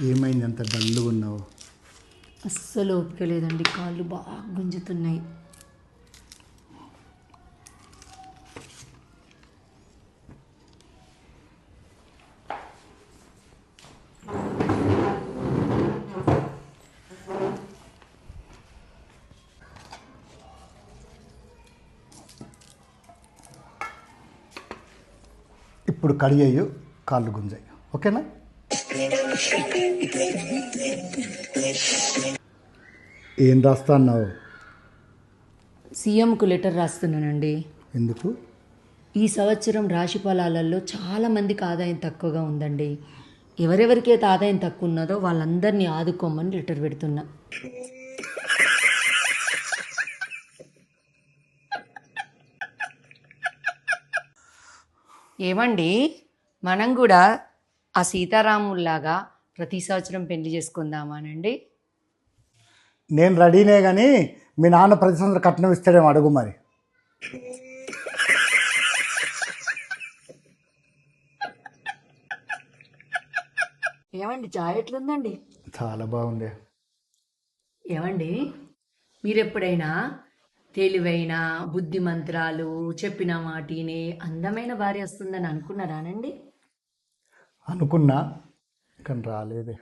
ఏమైంది అంత డల్లుగా ఉన్నావు? అస్సలు ఓపిక లేదండి, కాళ్ళు బాగా గుంజుతున్నాయి. ఇప్పుడు కడిగేయు, కాళ్ళు గుంజాయి, ఓకేనా? ఏం రాస్తా అన్నావు? సీఎంకు లెటర్ రాస్తున్నానండి. ఎందుకు? ఈ సంవత్సరం రాశి ఫలాలలో చాలామందికి ఆదాయం తక్కువగా ఉందండి. ఎవరెవరికైతే ఆదాయం తక్కువ ఉన్నదో వాళ్ళందరినీ ఆదుకోమని లెటర్ పెడుతున్నా. ఏమండి, మనం కూడా ఆ సీతారాముల్లాగా ప్రతి సంవత్సరం పెళ్లి చేసుకుందామానండి? నేను రెడీనే కానీ మీ నాన్న ప్రతి సంవత్సరం కట్నం ఇస్తాడేమో అడుగు మరి. ఏమండి, చాయ్ ఎట్లుందండి? చాలా బాగుంది. ఏమండి, మీరెప్పుడైనా తెలివైన బుద్ధిమంత్రాలు చెప్పిన మాటినే అందమైన భార్య వస్తుందని అనుకున్నారానండి? అనుకున్నా కానీ రాలేదే.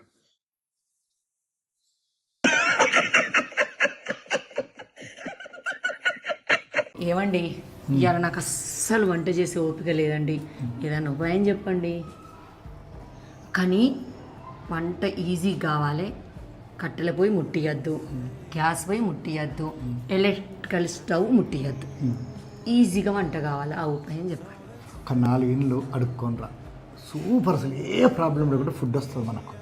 ఏమండి, ఇవాళ నాకు అస్సలు వంట చేసే ఓపిక లేదండి. ఏదైనా ఉపాయం చెప్పండి. కానీ వంట ఈజీ కావాలి. కట్టెల పొయ్యి ముట్టియద్దు, గ్యాస్ పొయ్యి ముట్టియద్దు, ఎలక్ట్రికల్ స్టవ్ ముట్టియద్దు. ఈజీగా వంట కావాలి. ఆ ఉపాయం చెప్పండి. ఒక 4 ఇండ్లు అడుక్కోనరా, సూపర్. అసలు ఏ ప్రాబ్లం లేకుండా ఫుడ్ వస్తుంది మనకు.